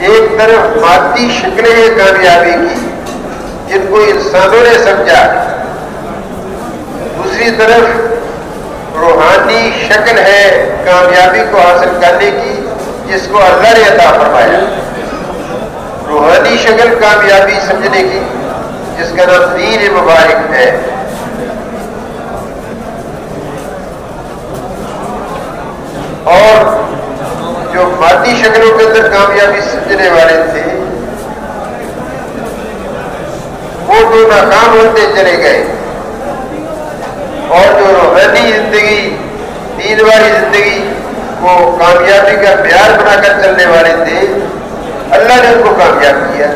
ایک طرف مادی شکلیں ہیں کامیابی کی جن کو انسانوں نے سمجھا، دوسری طرف روحانی شکل ہے کامیابی کو حاصل کرنے کی جس کو اللہ نے عطا فرمایا، روحانی شکل کامیابی سمجھنے کی جس کا نام دین مبارک ہے۔ اور جو مادی شکلوں کے اندر کامیابی سمجھنے والے تھے وہ تو ناکام ہوتے چلے گئے، اور جو روحانی زندگی، دین والی زندگی کو کامیابی کا معیار بنا کر چلنے والے تھے، اللہ نے ان کو کامیاب کیا۔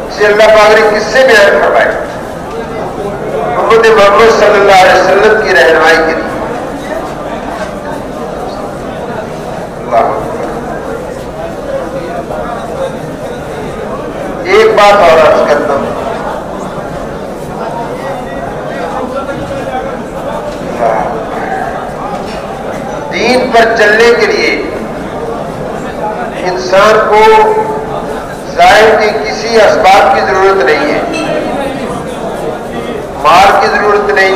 اسے اللہ پاک نے کس سے بیان فرمایا؟ محمد صلی اللہ علیہ وسلم کی رہنمائی کے لیے۔ ایک بات اور عرض کرتا ہوں، دین پر چلنے کے لیے انسان کو ظاہر کے کسی اسباب کی ضرورت نہیں ہے، مال کی ضرورت نہیں،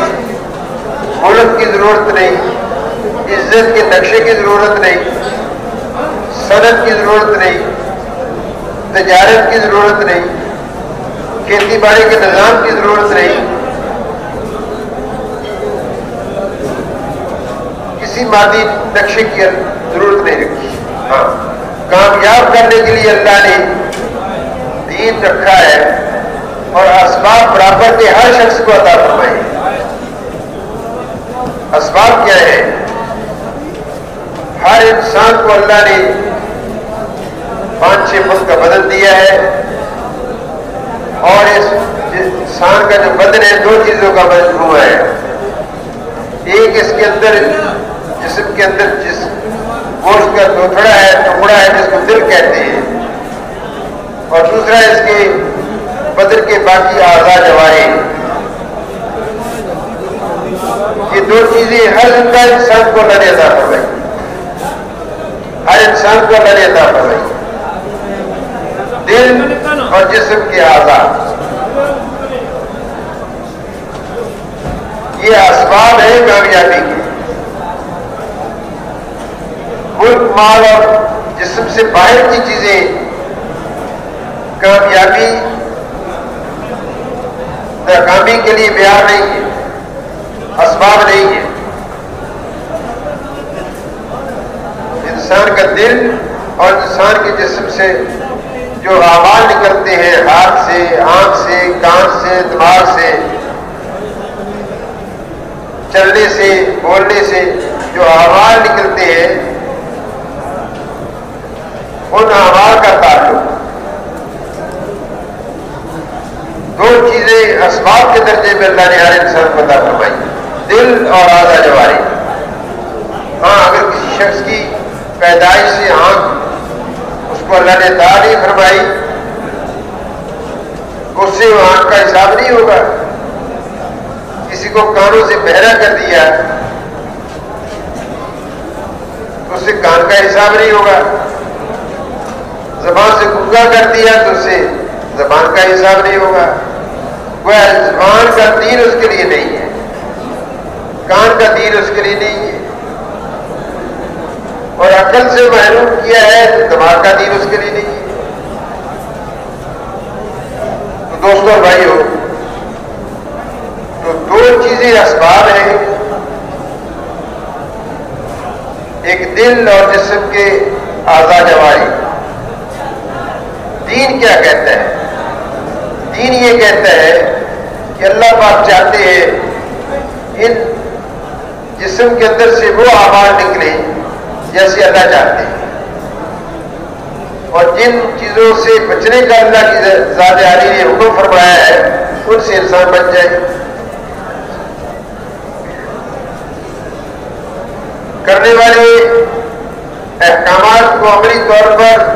ملک کی ضرورت نہیں، عزت کے نقشے کی ضرورت نہیں، صنعت کی ضرورت نہیں، تجارت کی ضرورت نہیں، کھیتی باڑی کے نظام کی ضرورت نہیں، کسی مادی نقشے کی ضرورت نہیں رکھی۔ ہاں، کامیاب کرنے کے لیے اللہ نے دین رکھا ہے اور اسباب برابر کے ہر شخص کو عطا فرمائے۔ اسباب کیا ہے؟ ہر انسان کو اللہ نے 5-6 فٹ کا بدن دیا ہے، اور اس انسان کا جو بدن ہے 2 چیزوں کا مجموعہ ہے۔ ایک اس کے اندر جسم کے اندر جس گوشت کا ٹکڑا ہے جس کو دل کہتے ہیں، اور دوسرا اس کے بدن کے باقی اعضاء جوارح۔ یہ 2 چیزیں ہر زندہ انسان کو اللہ نے عطا فرمائی، ہر انسان کو اللہ نے عطا فرمائی، دل اور جسم کے اعضاء۔ یہ اسباب ہے کامیابی کے۔ ملک، مال اور جسم سے باہر کی چیزیں کامیابی ناکامی کے لیے معیار نہیں ہے، اسباب نہیں ہے۔ انسان کا دل اور انسان کے جسم سے جو اعمال نکلتے ہیں، ہاتھ سے، آنکھ سے، کان سے، دماغ سے، چلنے سے، بولنے سے جو اعمال نکلتے ہیں، ان اعمال کا تعلق 2 چیزیں اسباب کے درجے میں اللہ نے ہر انسان کو عطا فرمائی، دل اور اعضاء جوارح۔ ہاں، اگر کسی شخص کی پیدائش سے آنکھ اس کو اللہ نے عطا نہیں فرمائی، اس سے وہ آنکھ کا حساب نہیں ہوگا۔ کسی کو کانوں سے بہرا کر دیا اس سے کان کا حساب نہیں ہوگا، زبان سے گنگا کر دیا تو اس سے زبان کا حساب نہیں ہوگا۔ وہ زبان کا دین اس کے لیے نہیں ہے، کان کا دین اس کے لیے نہیں ہے، اور عقل سے محروم کیا ہے تو دماغ کا دین اس کے لیے نہیں ہے۔ تو دوستوں اور بھائیوں، تو 2 چیزیں اسباب ہیں، ایک دل اور جسم کے اعضاء جوارح۔ دین کیا کہتا ہے؟ دین یہ کہتا ہے کہ اللہ پاک چاہتے ہیں ان جسم کے اندر سے وہ اعمال نکلے جیسے اللہ چاہتے ہیں، اور جن چیزوں سے بچنے کا اللہ کی ذات عالی نے حکم فرمایا ہے ان سے انسان بچ جائے۔ کرنے والے احکامات کو عملی طور پر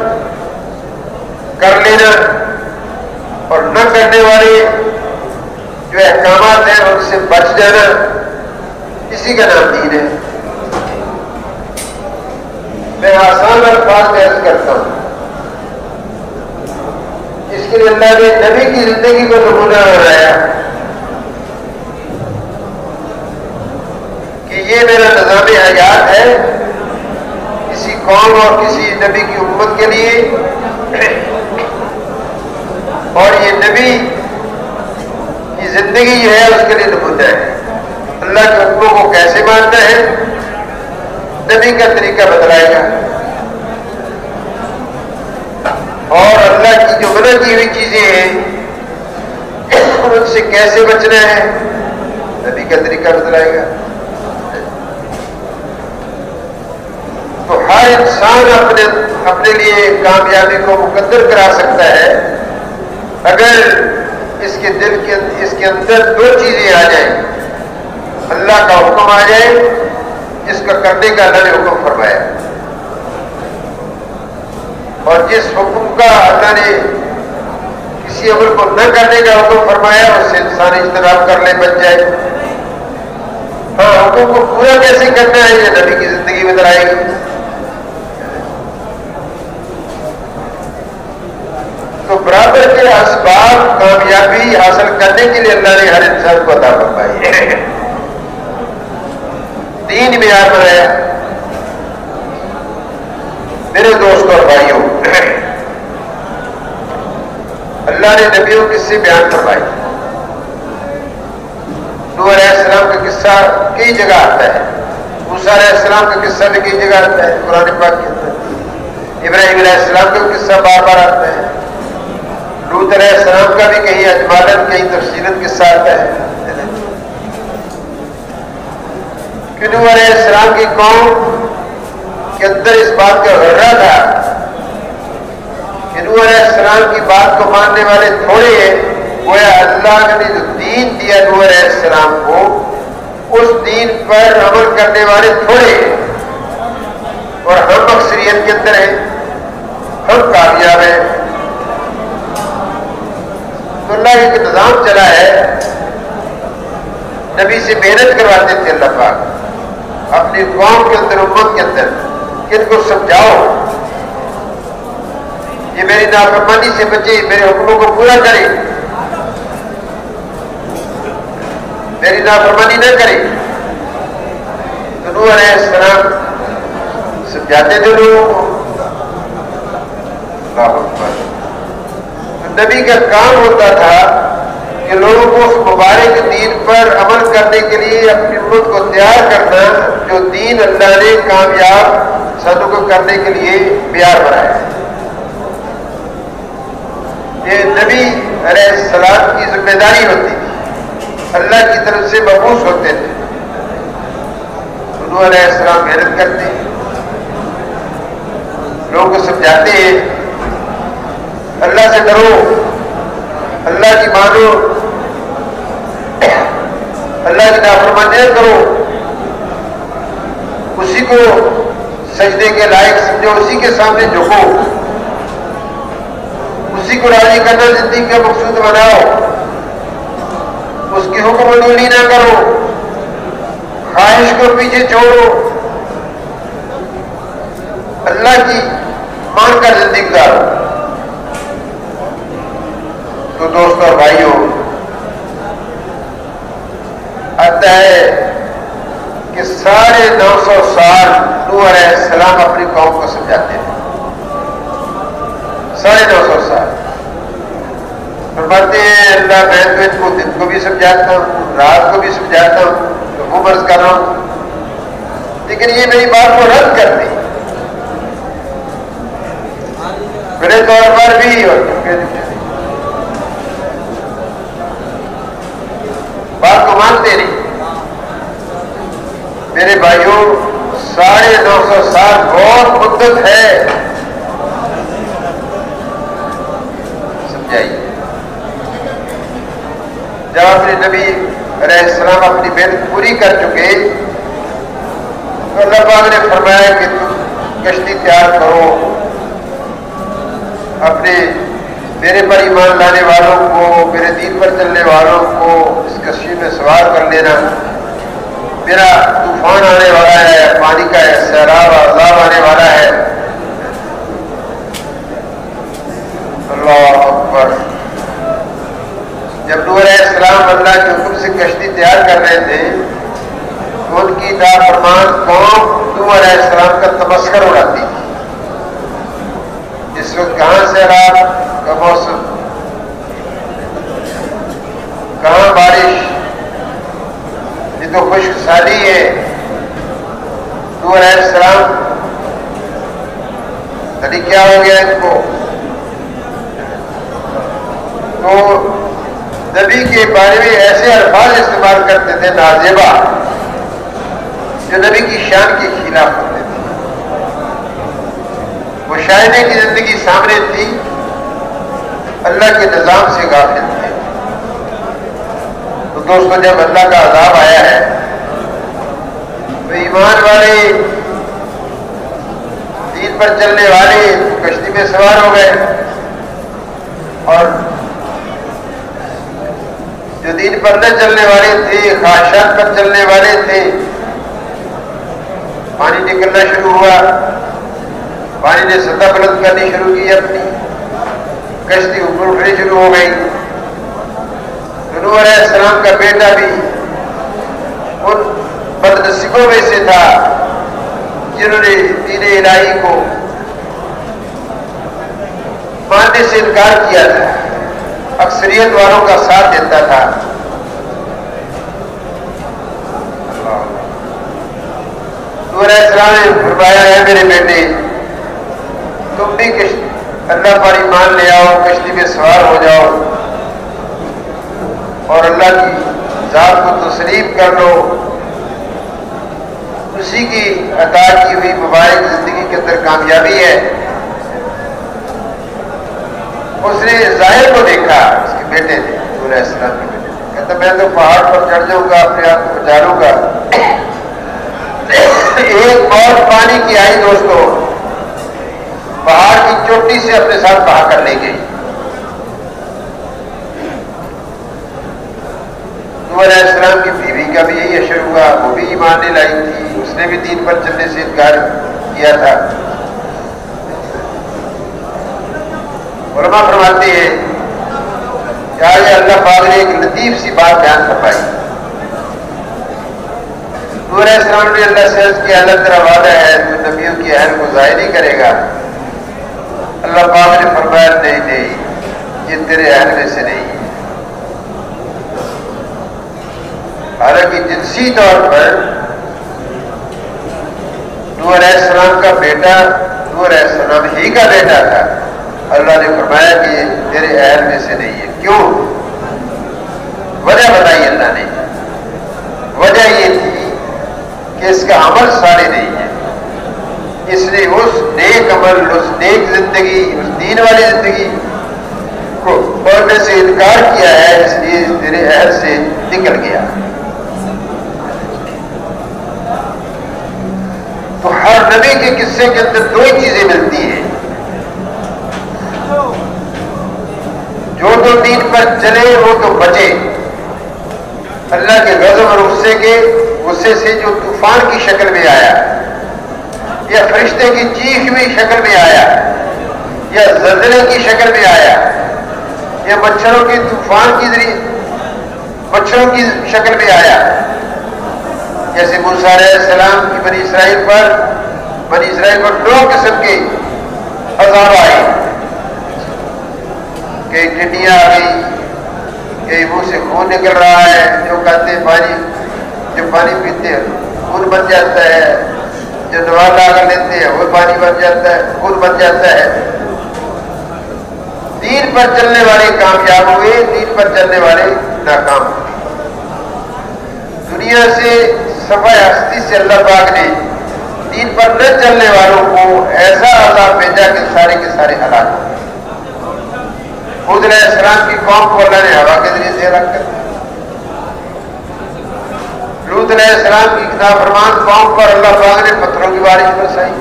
کر لینا اور نہ کرنے والے جو احکامات ہیں ان سے بچ جانا، اسی کا نام دین ہے۔ میں آسان الفاظ میں عرض کرتا ہوں، اس کے لیے اللہ نے نبی کی زندگی کو نمونہ بنایا کہ یہ میرا نظام حیات ہے کسی قوم اور کسی نبی کی امت کے لیے، اور یہ نبی کی زندگی جو ہے اس کے لیے نمونہ ہے۔ اللہ کے حکموں کو کیسے ماننا ہے نبی کا طریقہ بتلائے گا، اور اللہ کی جو منع کی ہوئی چیزیں ہیں ان سے کیسے بچنا ہے نبی کا طریقہ بتلائے گا۔ تو ہر انسان اپنے لیے کامیابی کو مقدر کرا سکتا ہے اگر اس کے اندر دو چیزیں آ جائیں، اللہ کا حکم آ جائے جس کا کرنے کا اللہ نے حکم فرمایا، اور جس حکم کا اللہ نے کسی عمل کو نہ کرنے کا حکم فرمایا اس سے انسان اجتناب کر لے، بچ جائے۔ ہاں، حکم کو پورا کیسے کرنا ہے یہ نبی کی زندگی میں بتلائے گی۔ تو برابر کے اسباب کامیابی حاصل کرنے کے لیے اللہ نے ہر انسان کو عطا فرمائی ہے، دین معیار بنایا۔ میرے دوستوں اور بھائیوں، اللہ نے نبیوں کے قصے بیان فرمائے۔ نوح علیہ السلام کا قصہ کئی جگہ آتا ہے، موسیٰ علیہ السلام کا قصہ بھی کئی جگہ آتا ہے قرآن پاک کے اندر، ابراہیم علیہ السلام کا قصہ بار بار آتا ہے، لوط علیہ السلام کا بھی کہیں اجمالاً کہیں تفصیلاً قصہ آتا ہے کہ نوح علیہ السلام کی قوم کے اندر اس بات کا غرہ تھا کہ نوح علیہ السلام کی بات کو ماننے والے تھوڑے ہیں، گویا اللہ نے جو دین دیا نوح علیہ السلام کو اس دین پر عمل کرنے والے تھوڑے ہیں، اور ہم اکثریت کے اندر ہیں، ہم کامیاب ہیں۔ تو اللہ ایک نظام چلا ہے، نبی سے محنت کرواتے تھے اللہ پاک اپنی قوم کے اندر، امت کے اندر، کہ ان کو سمجھاؤ یہ میری نافرمانی سے بچے، میرے حکموں کو پورا کرے، میری نافرمانی نہ کرے۔ تو نوح علیہ السلام سمجھاتے تھے لوگوں کو۔ اللہ اکبر۔ نبی کا کام ہوتا تھا کہ لوگوں کو اس مبارک دین پر عمل کرنے کے لیے اپنی امت کو تیار کرنا جو دین اللہ نے کامیاب سانوں کو کرنے کے لیے معیار بنایا ہے۔ یہ نبی علیہ السلام کی ذمہ داری ہوتی تھی، اللہ کی طرف سے مبعوث ہوتے تھے۔ نوح علیہ السلام محنت کرتے ہیں، لوگوں کو سمجھاتے ہیں اللہ سے ڈرو، اللہ کی مانو، اللہ کی نافرمانی نہ کرو، اسی کو سجدے کے لائق سمجھو، اسی کے سامنے جھکو، اسی کو راضی کرنا زندگی کا مقصود بناؤ، اس کی حکم عدولی نہ کرو، خواہش کو پیچھے چھوڑو، اللہ کی مان کر زندگی گزارو۔ تو دوستوں اور بھائیوں، آتا ہے کہ ساڑھے 900 سال نوح علیہ السلام اپنی قوم کو سمجھاتے ہیں، 950 سال۔ فرماتے ہیں اللہ میں تو ان کو دن کو بھی سمجھاتا ہوں، رات کو بھی سمجھاتا ہوں، تو وہ عرض کر رہا ہوں، لیکن یہ میری بات کو رد کر دی میرے طور پر بھی، اور بات کو مانتے نہیں۔ میرے بھائیوں، 950 سال بہت مدت ہے، سمجھائیے۔ جب اپنے نبی علیہ السلام اپنی محنت پوری کر چکے تو اللہ پاک نے فرمایا کہ تم کشتی تیار کرو، اپنے میرے پر ایمان لانے والوں کو، میرے دین پر چلنے والوں کو اس کشتی میں سوار کر لینا، میرا طوفان آنے والا ہے، پانی کا سیلاب عذاب آنے والا ہے، تیار کر رہے تھے تو ان کی نافرمان قوم نوح علیہ السلام کا تمسخر اڑاتی تھی. اس وقت کہاں سیلاب کا موسم، کہاں بارش، یہ تو خشک سالی ہے. نوح علیہ السلام تبھی کیا ہو گیا ان کو؟ تو نبی کے بارے میں ایسے الفاظ استعمال کرتے تھے نازیبا، جو نبی کی شان کے خلاف ہوتے تھے. مشاہدے کی زندگی سامنے تھی، اللہ کے نظام سے غافل تھے. تو دوستو، جب اللہ کا عذاب آیا ہے تو ایمان والے، دین پر چلنے والے کشتی میں سوار ہو گئے، اور جو دین پر نہ چلنے والے تھے، خواہشات پر چلنے والے تھے، پانی نکلنا شروع ہوا. پانی نے سطح بلند کرنی شروع کی، اپنی کشتی اوپر اٹھنی شروع ہو گئی. نوح علیہ السلام کا بیٹا بھی ان بدنصیبوں میں سے تھا جنہوں نے دین الہی کو ماننے سے انکار کیا تھا، اکثریت والوں کا ساتھ دیتا تھا. نوح علیہ السلام نے فرمایا، ہے میرے بیٹے، تم بھی اللہ پر ایمان لے آؤ، کشتی میں سوار ہو جاؤ اور اللہ کی ذات کو تسلیم کر لو. اسی کی عطا کی ہوئی مبارک زندگی کے اندر کامیابی ہے. اس نے ظاہر کو دیکھا، اس کے بیٹے نے، نوح علیہ السلام کے بیٹے نے، کہتا میں تو پہاڑ پر چڑھ جاؤں گا، اپنے آپ کو بچا لوں گا. ایک بہت پانی کی آئی دوستو، پہاڑ کی چوٹی سے اپنے ساتھ بہا کر لے گئی. نوح علیہ السلام کی بیوی کا بھی یہی اشر ہوا، وہ بھی ایمان نہیں لائی تھی، اس نے بھی دین پر چلنے سے انکار کیا تھا. علماء فرماتے ہیں کہ آج اللہ پاک نے ایک لطیف سی بات بیان فرمائی. نوح علیہ السلام نے اللہ سے عرض کیا، اللہ تیرا وعدہ ہے تو نبیوں کی اہل کو ضائع نہیں کرے گا. اللہ پاک نے فرمایا، نہیں نہیں، یہ تیرے اہل میں سے نہیں ہے. حالانکہ جنسی طور پر نوح علیہ السلام کا بیٹا نوح علیہ السلام ہی کا بیٹا تھا. اللہ نے فرمایا کہ یہ تیرے اہل میں سے نہیں ہے. کیوں؟ وجہ بتائی اللہ نے. وجہ یہ تھی کہ اس کا عمل صالح نہیں ہے. اس نے اس نیک عمل، اس نیک زندگی، اس دین والی زندگی کو پڑھنے سے انکار کیا ہے، اس لیے تیرے اہل سے نکل گیا. تو ہر نبی کے قصے کے اندر دو ہی چیزیں ملتی ہیں، جو تو دین پر چلے وہ تو بچے. اللہ کے غضب اور غصے سے جو طوفان کی شکل میں آیا، یا فرشتے کی چیخ ہوئی شکل میں آیا، یا زلزلے کی شکل میں آیا، یا مچھروں کی طوفان کی ذریعے مچھروں کی شکل میں آیا، جیسے موسیٰ علیہ السلام کی بنی اسرائیل پر دو قسم کے عذاب آئے. کئی ٹڈیاں آ گئی، کئی منہ سے خون نکل رہا ہے، جو کہتے ہیں جو پانی پیتے ہیں خون بن جاتا ہے، جو دوا لا کر لیتے ہیں وہ پانی بن جاتا ہے، خون بن جاتا ہے. دین پر چلنے والے کامیاب ہوئے، دین پر چلنے والے ناکام ہوئے. دنیا سے صفحہ ہستی سے اللہ پاک نے دین پر نہ چلنے والوں کو ایسا عذاب بھیجا کہ سارے کے سارے ہلاک ہو گئے. حود علیہ السلام کی قوم کو اللہ نے ہوا کے ذریعے سے ہلاک کر دیا. لوط علیہ السلام کی نافرمان قوم پر اللہ پاک نے پتھروں کی بارش برسائی.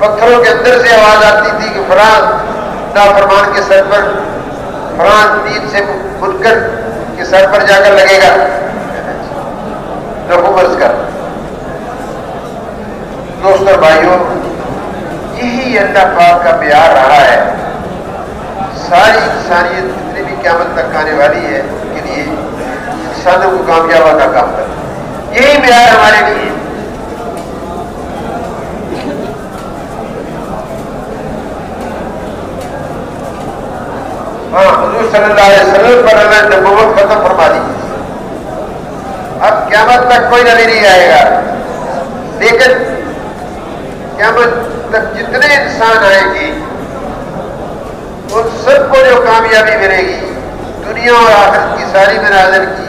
پتھروں کے اندر سے آواز آتی تھی کہ فلاں نافرمان کے سر پر، فلاں دین سے منکر کے سر پر جا کر لگے گا، رفو برس کر. دوست اور بھائیوں، یہی اللہ پاک کا پیار رہا ہے. ساری انسانیت جتنی بھی قیامت تک آنے والی ہے، ان کے لیے انسانوں کو کامیاب کا کام کرنا، یہی معیار ہمارے لیے۔ ہاں، حضور صلی اللہ علیہ وسلم پر اللہ نے نبوت ختم فرما دی، اب قیامت تک کوئی نبی نہیں آئے گا، لیکن قیامت تک جتنے انسان آئیں گے ان سب کو جو کامیابی ملے گی دنیا اور آخرت کی ساری منازل کی،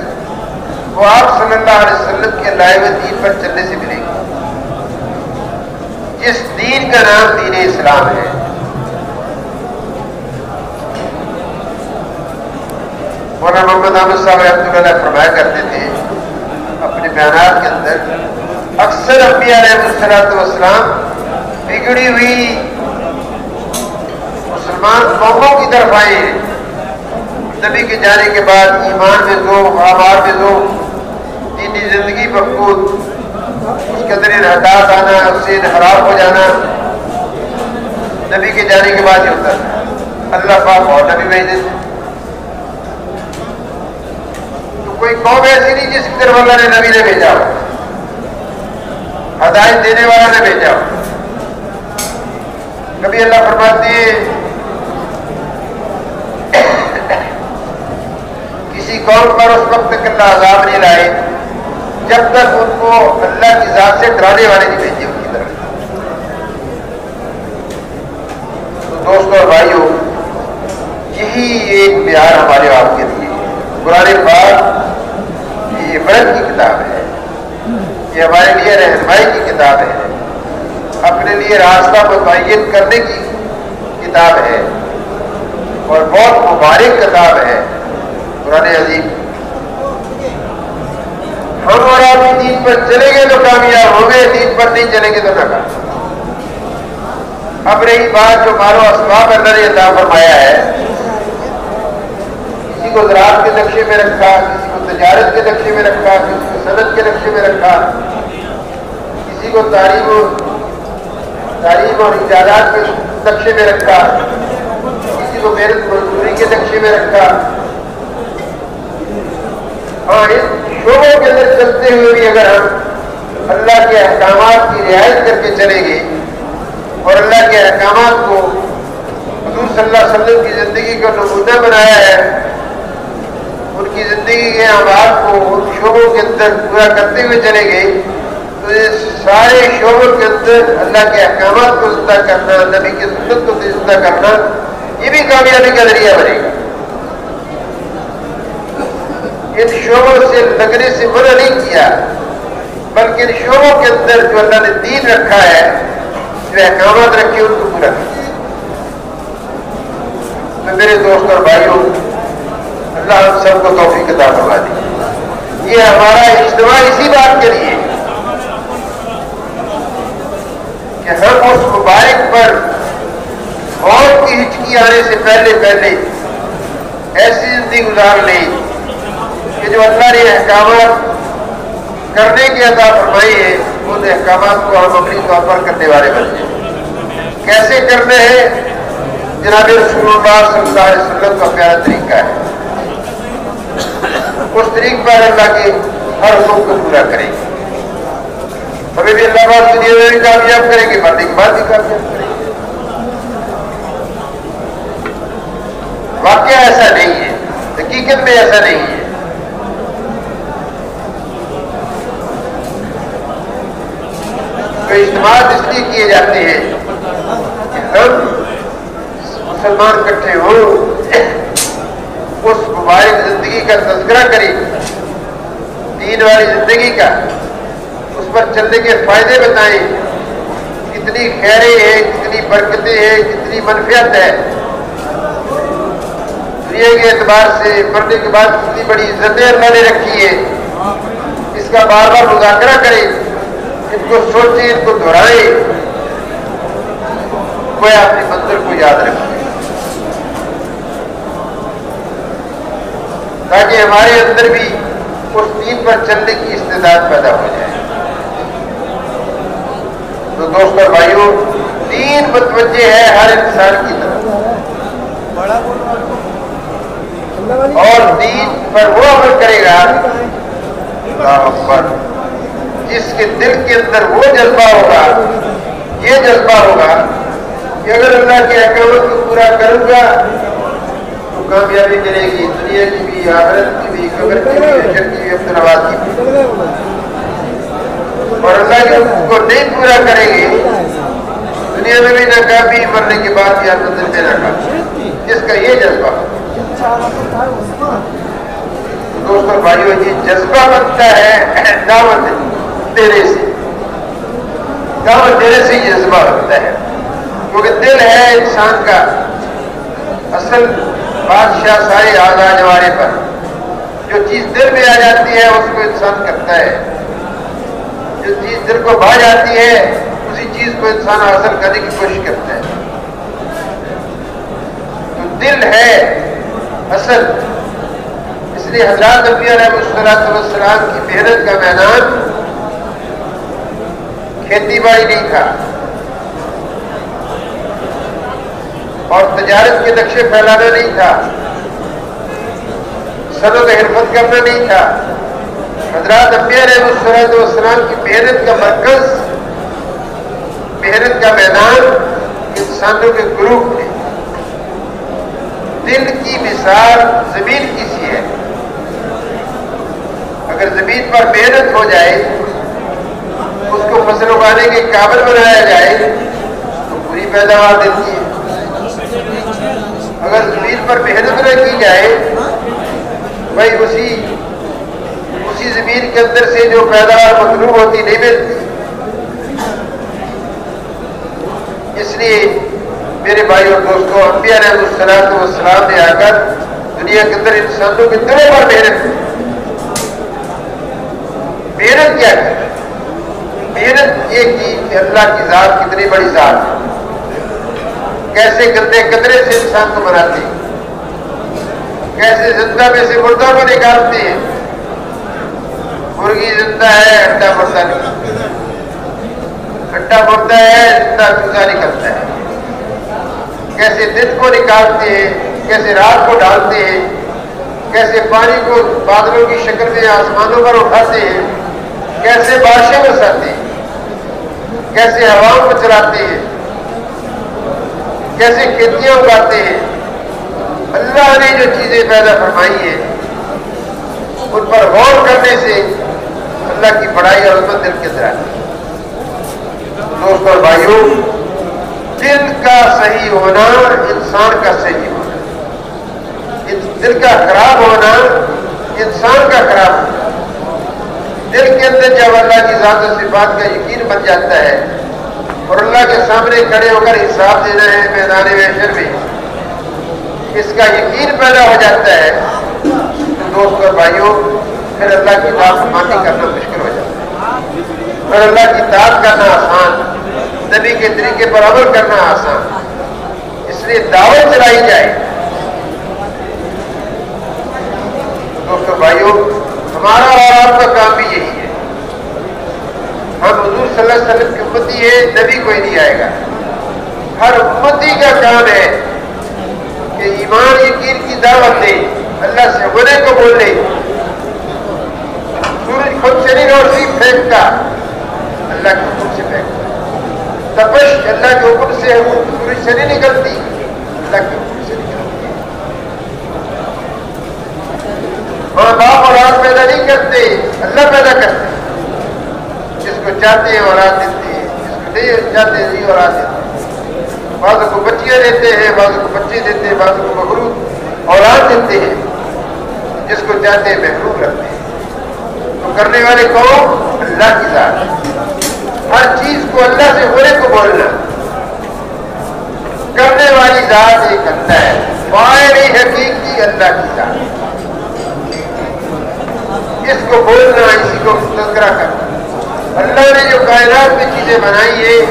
وہ آپ صلی اللہ علیہ وسلم کے لائے ہوئے دین پر چلنے سے ملے گی، جس دین کا نام دین اسلام ہے۔ مولانا محمد احمد صاحب رحمۃ اللہ علیہ فرمایا کرتے تھے اپنے بیانات کے اندر، اکثر انبیاء علیہ السلام بگڑی ہوئی مسلمان قوموں کی طرف آئے ہیں، نبی کے جانے کے بعد ایمان میں ذوق، اعمال میں ذوق، دینی زندگی مفقود، اس کے اندر انحطاط آنا، اس سے انحراف ہو جانا، نبی کے جانے کے بعد یہ ہوتا ہے۔ اللہ پاک اور نبی بھیجے تو کوئی قوم ایسی نہیں جس کی طرف اللہ نے نبی نے بھیجا ہو، ہدایت دینے والا نے بھیجا ہو۔ کبھی اللہ فرماتے ہیں کسی قوم پر اس وقت تک اللہ عذاب نہیں لائے جب تک ان کو اللہ کی ذات سے ڈرانے والے نہیں بھیجے ان کی طرف۔ تو دوستوں اور بھائیوں، یہی ایک معیار ہمارے آپ کے لیے۔ قرآن پاک یہ عبرت کی کتاب ہے، یہ ہمارے لیے رہنمائی کی کتاب ہے، اپنے لیے راستہ متعین کرنے کی کتاب ہے، اور بہت مبارک کتاب ہے قرآن عظیم۔ ہم اور آپ دین پر چلیں گے تو کامیاب ہوں گے، دین پر نہیں چلیں گے تو ناکام۔ اب رہی بات جو مال و اسباب اللہ نے عطا فرمایا ہے، کسی کو زراعت کے نقشے میں رکھا، کسی کو تجارت کے نقشے میں رکھا، کسی کو صنعت کے نقشے میں رکھا، کسی کو تعلیم اور ایجادات کے نقشے میں رکھا، کسی کو محنت مزدوری کے نقشے میں رکھا۔ ہاں، ان شعبوں کے اندر چلتے ہوئے بھی اگر ہم اللہ کے احکامات کی رعایت کر کے چلیں گے اور اللہ کے احکامات کو حضور صلی اللہ علیہ وسلم کی زندگی کا نمونہ بنایا ہے، ان کی زندگی کے اعمال کو ان شعبوں کے اندر پورا کرتے ہوئے چلیں گے تو یہ سارے شعبوں کے اندر اللہ کے احکامات کو زندہ کرنا، نبی کی سنت کو زندہ کرنا، یہ بھی کامیابی کا ذریعہ بنے گا۔ ان شعبوں سے لگنے سے منع نہیں کیا، بلکہ ان شعبوں کے اندر جو اللہ نے دین رکھا ہے، جو احکامات رکھے ان کو پورا کیا۔ تو میرے دوست اور بھائیوں، اللہ ہم سب کو توفیق عطا فرما دے۔ یہ ہمارا اجتماع اسی بات کے لیے کہ ہم اس مبارک پر موت کی ہچکی آنے سے پہلے ایسی زندگی گزار لیں کہ جو اللہ نے احکامات کرنے کی عطا فرمائی ہے، ان احکامات کو ہم عملی طور پر کرنے والے بن جائیں۔ کیسے کرنے ہیں؟ جناب رسول اللہ صلی اللہ علیہ وسلم کا پیارا طریقہ ہے، اس طریقے پر اللہ کے ہر حکم کو پورا کریں گے۔ ہمیں بھی اللہ بات دنیا میں بھی کامیاب کریں گے، مرنے کے بعد بھی کامیاب کریں گے۔ واقعہ ایسا نہیں ہے، حقیقت میں ایسا نہیں ہے۔ تو اجتماعات اس لیے کیے جاتے ہیں کہ ہم مسلمان اکٹھے ہوں، اس مبارک زندگی کا تذکرہ کریں، دین والی زندگی کا، اس پر چلنے کے فائدے بتائیں، کتنی خیریں ہیں، کتنی برکتیں ہیں، کتنی منفعت ہے، دنیا کے اعتبار سے مرنے کے بعد کتنی بڑی عزتیں اللہ نے رکھی ہے، اس کا بار بار مذاکرہ کریں، ان کو سوچیں، ان کو دہرائیں، کوئی اپنی منظر کو یاد رکھیں، تاکہ ہمارے اندر بھی اس دین پر چلنے کی استعداد پیدا ہو جائے۔ تو دوستوں بھائیوں، دین متوجہ ہے ہر انسان کی طرف، اور دین پر وہ عمل کرے گا اللہ اکبر. جس کے دل کے اندر وہ جذبہ ہوگا, یہ جذبہ ہوگا کہ اگر اللہ کے احکامات کو پورا کروں گا تو کامیابی ملے گی, دنیا کی بھی, آخرت کی بھی, قبر کی بھی, حشر کی بھی, عبدالآباد کی بھی. اور اللہ کے حکم کو نہیں پورا کریں گے, دنیا میں بھی ناکامی, مرنے کے بعد بھی آخرت میں ناکامی. جس کا یہ جذبہ, دوستوں بھائیوں, یہ جذبہ بنتا ہے دعوت دینے سے. دعوت دینے سے یہ جذبہ بنتا ہے, کیونکہ دل ہے انسان کا اصل بادشاہ سارے اعضاء جوارے پر. جو چیز دل میں آ جاتی ہے اس کو انسان کرتا ہے, جو چیز دل کو بھا جاتی ہے اسی چیز کو انسان حاصل کرنے کی کوشش کرتا ہے. تو دل ہے اصل. اس لیے حضرات انبیاء علیہ السلام کی محنت کا میدان کھیتی باڑی نہیں تھا, اور تجارت کے نقشے پھیلانا نہیں تھا, صنعت حرفت کرنا نہیں تھا. حضرات انبیاء علیہ السلام کی محنت کا مرکز, محنت کا میدان انسانوں کے گروپ تھے. دل کی مثال زمین کی سی ہے. اگر زمین پر محنت ہو جائے, اس کو فصل اگانے کے قابل بنایا جائے تو پوری پیداوار دیتی ہے. اگر زمین پر محنت نہ کی جائے, بھائی اسی زمین کے اندر سے جو پیداوار مطلوب ہوتی نہیں ملتی. اس لیے میرے بھائی اور دوستوں, انبیاء علیہ السلام نے آ کر دنیا کے اندر انسانوں کے دلوں پر محنت کی. محنت کیا کی؟ محنت یہ کی کہ اللہ کی ذات کتنی بڑی ذات ہے, کیسے گندے قطرے سے انسان کو بناتے ہیں, کیسے زندہ میں سے مردہ کو نکالتے ہیں. مرغی زندہ ہے, انڈا مردہ نکلتا ہے, انڈا مردہ ہے, زندہ چوزا نکلتا ہے. کیسے دن کو نکالتے ہیں, کیسے رات کو ڈالتے ہیں, کیسے پانی کو بادلوں کی شکل میں آسمانوں پر اٹھاتے ہیں, کیسے بارشیں برساتے ہیں, کیسے ہواؤں کو چلاتے ہیں, کیسے کھیتیاں اگاتے ہیں. اللہ نے جو چیزیں پیدا فرمائی ہیں ان پر غور کرنے سے اللہ کی بڑائی اور عظمت دل کے اندر آتی ہے. دوستوں اور بھائیوں, دل کا صحیح ہونا انسان کا صحیح ہونا, دل کا خراب ہونا انسان کا خراب ہونا. دل کے اندر جب اللہ کی ذات و صفات کا یقین بن جاتا ہے اور اللہ کے سامنے کھڑے ہو کر حساب دینا ہے میدان محشر میں, اس کا یقین پیدا ہو جاتا ہے تو دوستوں اور بھائیوں پھر اللہ کی نافرمانی کرنا مشکل ہو جاتا ہے, پھر اللہ کی اطاعت کرنا آسان, نبی کے طریقے پر عمل کرنا آسان. اس لیے دعوت چلائی جائے. دوستوں بھائیوں, ہمارا اور آپ کا کام بھی یہی ہے. ہم حضور صلی اللہ علیہ وسلم کی امتی ہے, نبی کوئی نہیں آئے گا. ہر امتی کا کام ہے کہ ایمان یقین کی دعوت دے, اللہ سے ہونے کو بولے. سورج خود سے نہیں روشنی پھینکتا, اللہ کے حکم سے پھینکتا. تپش اللہ کے حکم سے سورج سے نہیں نکلتی, اللہ کے حکم سے نکلتی. ماں باپ اولاد پیدا نہیں کرتے, اللہ پیدا کرتے. جس کو چاہتے ہیں اولاد دیتے ہیں, جس کو نہیں چاہتے نہیں اولاد دیتے ہیں. بعض کو بچیاں دیتے ہیں, بعض کو بچے دیتے ہیں, بعض کو مغروب اولاد دیتے ہیں. جس کو چاہتے ہیں محروم رکھتے ہیں. تو کرنے والے کون؟ اللہ کی ذات. ہر چیز کو اللہ سے ہونے کو بولنا. کرنے والی ذات ایک اللہ ہے, فاعل حقیقی اللہ کی ذات. اس کو بولنا, اسی کو تذکرہ کرنا. اللہ نے جو کائنات میں چیزیں بنائی ہیں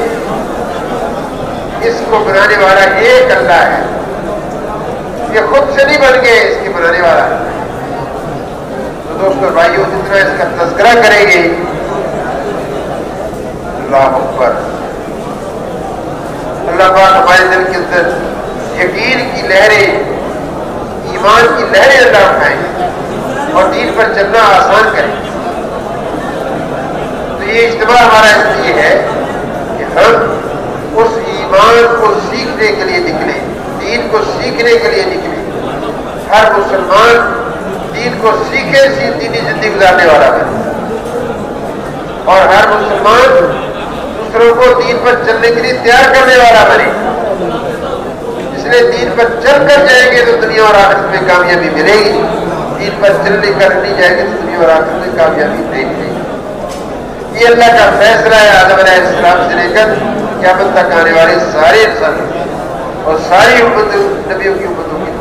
اس کو بنانے والا ایک اللہ ہے. یہ خود سے نہیں بن گئے, اس کے بنانے والا ہے. تو دوستوں بھائیوں, جتنا اس کا تذکرہ کریں گے, اللہ اکبر, اللہ پاک ہمارے دل کے اندر یقین کی لہریں, ایمان کی لہریں اللہ اٹھائیں اور دین پر چلنا آسان کریں. تو یہ اجتماع ہمارا اس لیے ہے کہ ہم اس ایمان کو سیکھنے کے لیے نکلے، دین کو سیکھنے کے لیے نکلے۔ ہر مسلمان دین کو سیکھے، دینی زندگی گزارنے والا بنے، اور ہر مسلمان دوسروں کو دین پر چلنے کے لیے تیار کرنے والا بنے۔ اس لیے دین پر چل کر جائیں گے تو دنیا اور آخرت میں کامیابی ملے گی، دین پر چلنے کر نہیں جائے گی تو دنیا اور آخرت میں کامیابی نہیں ملے گی۔ یہ اللہ کا فیصلہ ہے آدم علیہ السلام سے لے کر قیامت تک آنے والے سارے انسانوں اور ساری نبیوں کی امتوں کی۔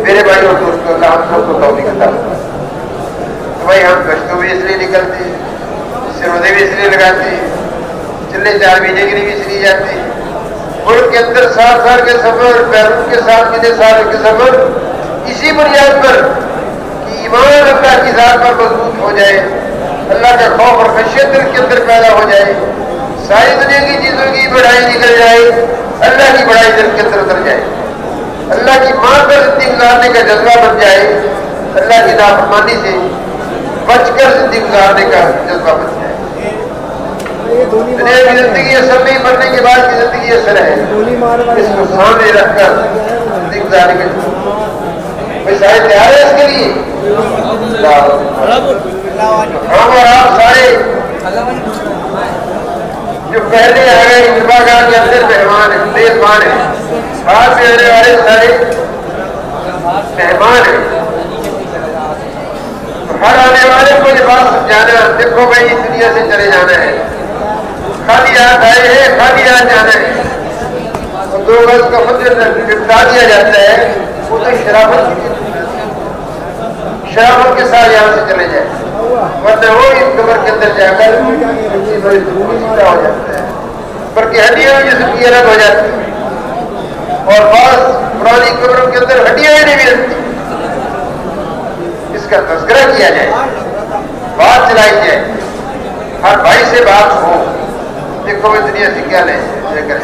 میرے بھائی اور دوستوں، اللہ ہم سب کو توفیق عطا فرمائے۔ تو بھائی ہم گشتوں بھی اس لیے نکلتے ہیں، سروزے بھی اس لیے لگاتے ہیں، چلے 4 مہینے کے لیے بھی اس لیے جاتے ہیں، ملک کے اندر 7 سال کے سفر، بیرون کے 7 مہینے سال کے سفر، اسی بنیاد پر کہ ایمان اللہ کی ذات پر مضبوط ہو جائے، اللہ کا خوف اور خشیت دل کے اندر پیدا ہو جائے، ساری دنیا کی چیزوں کی بڑائی نکل جائے، اللہ کی بڑائی دل کے اندر اتر جائے، اللہ کی مان پر زندگی گزارنے کا جذبہ بن جائے، اللہ کی نافرمانی سے بچ کر زندگی گزارنے کا جذبہ بن جائے۔ دنیا کی زندگی اثر نہیں، مرنے کے بعد کی زندگی اثر ہے، اس کو سامنے رکھ کر زندگی گزارنے کے بھائی سارے تیار ہے اس کے لیے؟ ہم اور آپ سارے جو پہلے آ گئے عربا گاہ کے اندر مہمان ہیں، میزبان ہیں، بعد میں آنے والے سارے مہمان ہیں۔ ہر آنے والے کو یہ بات سمجھانا، دیکھو بھائی دنیا سے چلے جانا ہے، خالی ہاتھ آئے ہیں، خالی ہاتھ جانا ہے، اور 2 گز کا مجھے نپٹا دیا جاتا ہے، وہ تو شرافت کے ساتھ یہاں سے چلے جائے، ورنہ وہ اس قبر کے اندر جا کر ہو جاتا ہے، بلکہ ہڈیاں جسم کی الگ ہو جاتی ہیں، اور بعض پرانی قبروں کے اندر ہڈیاں ہی نہیں ملتی۔ اس کا تذکرہ کیا جائے، بات چلائی جائے، ہر بھائی سے بات ہو، دیکھو میں دنیا سے کیا لے کر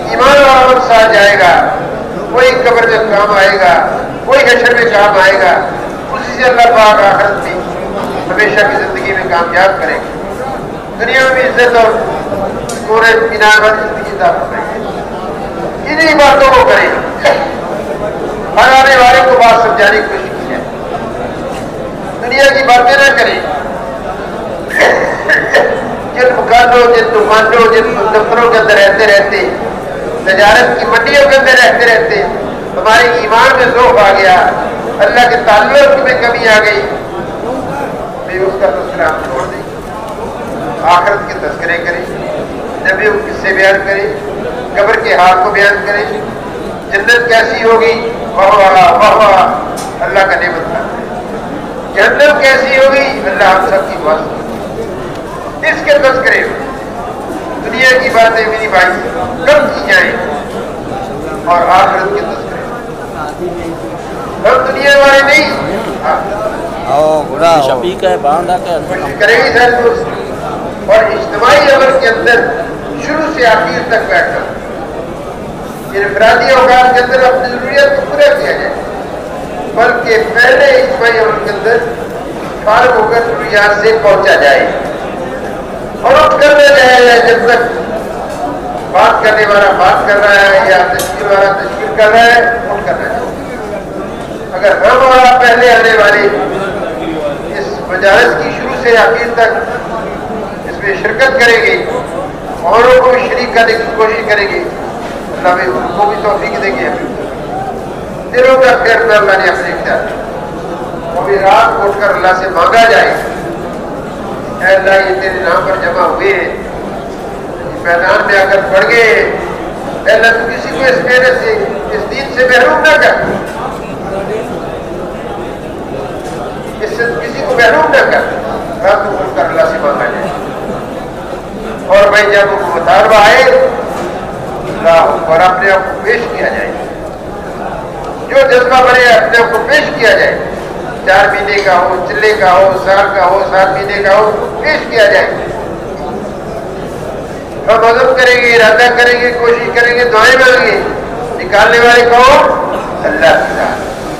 ایمان اور عمل ساتھ جائے گا، کوئی قبر میں کام آئے گا، کوئی حشر میں کام آئے گا، اسی سے اللہ پاک آخرت میں ہمیشہ کی زندگی میں کامیاب کرے گا، دنیا میں عزت اور پورے انعام والی زندگی عطا فرمائے گا۔ انہی باتوں کو کریں، ہر آنے والے کو بات سمجھانے کی کوشش کی جائے، دنیا کی باتیں نہ کریں۔ جن مکانوں، جن طوفانوں، جن دفتروں کے اندر رہتے تجارت کی منڈیوں کے اندر رہتے ہمارے ایمان میں ذوق آ گیا، اللہ کے تعلق میں کمی آ گئی، پھر اس کا تذکرہ ہم چھوڑ دیں، آخرت کے تذکرے کریں، نبیوں کے قصے بیان کریں، قبر کے حال کو بیان کریں، جنت کیسی ہوگی، واہ اللہ کا نعمت کرتا ہے، جہنم کیسی ہوگی، اللہ ہم سب کی واسطہ اس کے تذکرے دنیا کی باتیں میری بھائی کم کی جائیں، اور آخرت کے تذکرے ہم دنیا والے نہیں، کوشش کریں گے سارے دوست، اور اجتماعی عمل کے اندر شروع سے آخر تک بیٹھ کر انفرادی اوقات کے اندر اپنی ضروریات کو پورا کیا جائے، بلکہ پہلے اجتماعی عمل کے اندر فارغ ہو کر ضروریات سے پہنچا جائے، اور اٹھ کر نہ جائے جب تک بات کرنے والا بات کر رہا ہے یا تشکیل والا تشکیل کر رہا ہے، اٹھ کر نہ جائے۔ اگر ہم اور آپ پہلے آنے والے اس مجالس کی شروع سے آخر تک اس میں شرکت کریں گے، اوروں کو بھی شریک کرنے کی کوشش کریں گے، اللہ بھی ان کو بھی توفیق دیں گے، دلوں کا خیر اللہ نے اپنے اختیار، وہ بھی رات کو اٹھ کر اللہ سے مانگا جائے، اے اللہ یہ تیرے نام پر جمع ہوئے ہیں، میدان میں اگر پڑ گئے، اے اللہ تو کسی کو اس محنت سے، اس دین سے محروم نہ کر، اس سے کسی کو محروم نہ کر، رات کو اٹھ کر اللہ سے مانگا جائے، اور بھائی جب وہ مطالبہ آئے اللہ اور اپنے آپ کو پیش کیا جائے، جو جذبہ بنے اپنے آپ کو پیش کیا جائے، 4 مہینے کا ہو، چلے کا ہو، سال کا ہو، 7 مہینے کا ہو، پیش کیا جائے، ہم عزم کریں گے، ارادہ کریں گے، کوشش کریں گے، دعائیں مانگیں گے، نکالنے والے کون؟ اللہ کی ذات،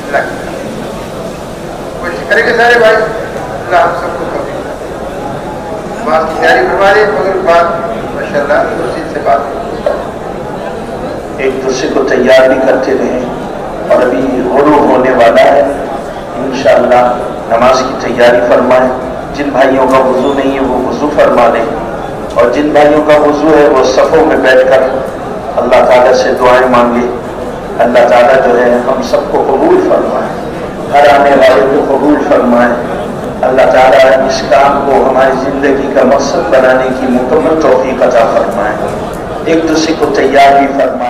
اللہ کی ذات، کوشش کریں گے سارے بھائی، اللہ ہم سب کو توفیق دے۔ نماز کی تیاری فرما دیں مگر بات ماشاء اللہ دوسری سے بات ایک دوسرے کو تیار بھی کرتے رہیں اور ابھی غروب ہونے والا ہے انشاءاللہ نماز کی تیاری فرمائیں جن بھائیوں کا وضو نہیں ہے وہ وضو فرما لیں اور جن بھائیوں کا وضو ہے وہ صفوں میں بیٹھ کر اللہ تعالیٰ سے دعائیں مانگے اللہ تعالیٰ جو ہے ہم سب کو قبول فرمائیں ہر آنے والے کو قبول فرمائیں اللہ تعالیٰ اس کام کو ہماری زندگی کا مقصد بنانے کی مکمل توفیق عطا فرمائیں ایک دوسرے کو تیار بھی فرمائیں